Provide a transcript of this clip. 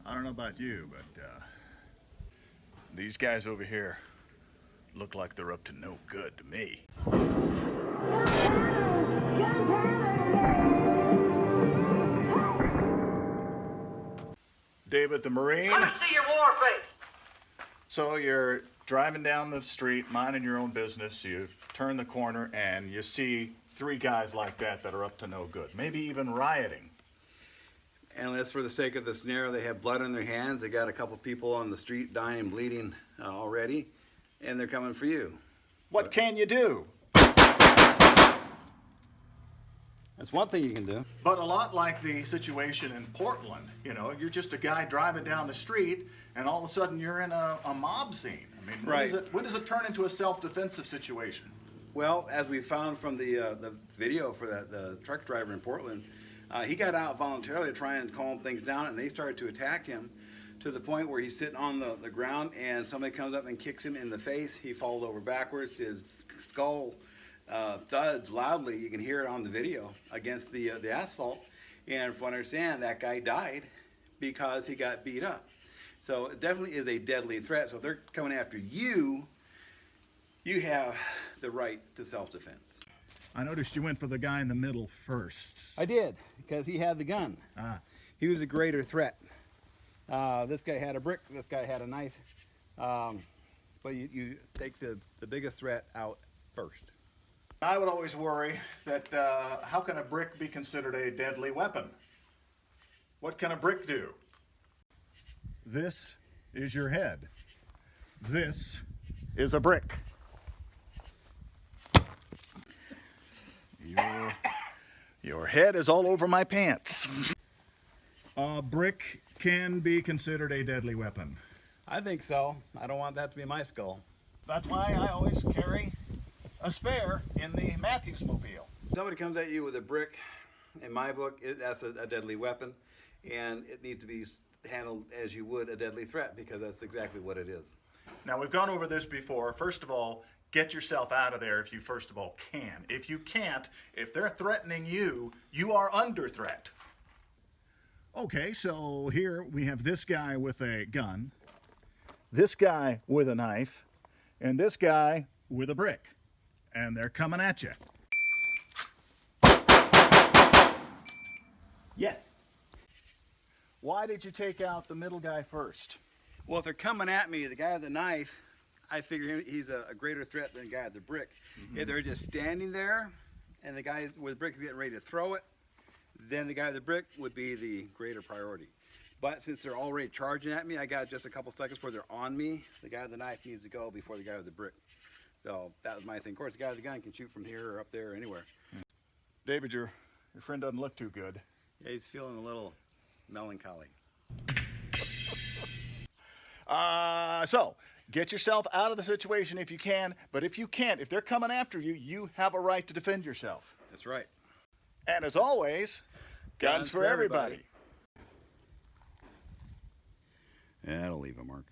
I don't know about you, but these guys over here look like they're up to no good to me. David the Marine. Let me see your war face. So you're driving down the street, minding your own business. You turn the corner and you see three guys like that are up to no good, maybe even rioting. And that's for the sake of the scenario. They have blood on their hands. They got a couple people on the street dying and bleeding already, and they're coming for you. What can you do? That's one thing you can do. But a lot like the situation in Portland, you know, you're just a guy driving down the street and all of a sudden you're in a mob scene. I mean, Right. when does it turn into a self-defensive situation? Well, as we found from the video for the truck driver in Portland, he got out voluntarily to try and calm things down, and they started to attack him to the point where he's sitting on the ground and somebody comes up and kicks him in the face. He falls over backwards. His skull thuds loudly. You can hear it on the video against the asphalt. And from what I understand, that guy died because he got beat up. So it definitely is a deadly threat. So if they're coming after you, you have the right to self-defense. I noticed you went for the guy in the middle first. I did, because he had the gun. He was a greater threat. This guy had a brick, this guy had a knife. But you take the biggest threat out first. I would always worry that how can a brick be considered a deadly weapon? What can a brick do? This is your head. This is a brick. Your head is all over my pants. A brick can be considered a deadly weapon. I think so. I don't want that to be my skull. That's why I always carry a spare in the Matthews mobile. Somebody comes at you with a brick, in my book, that's a deadly weapon, and it needs to be handled as you would a deadly threat, because that's exactly what it is. Now, we've gone over this before. First of all, get yourself out of there if you first of all can. If you can't, if they're threatening you, you are under threat. Okay, so here we have this guy with a gun, this guy with a knife, and this guy with a brick. And they're coming at you. Yes. Why did you take out the middle guy first? Well, if they're coming at me, the guy with the knife, I figure he's a greater threat than the guy with the brick. If they're just standing there and the guy with the brick is getting ready to throw it, then the guy with the brick would be the greater priority. But since they're already charging at me, I got just a couple seconds before they're on me. The guy with the knife needs to go before the guy with the brick. So that was my thing. Of course, the guy with the gun can shoot from here or up there or anywhere. David, your friend doesn't look too good. Yeah, he's feeling a little melancholy. So, get yourself out of the situation if you can, but if you can't, if they're coming after you, you have a right to defend yourself. That's right. And as always, guns for everybody. That'll leave a mark.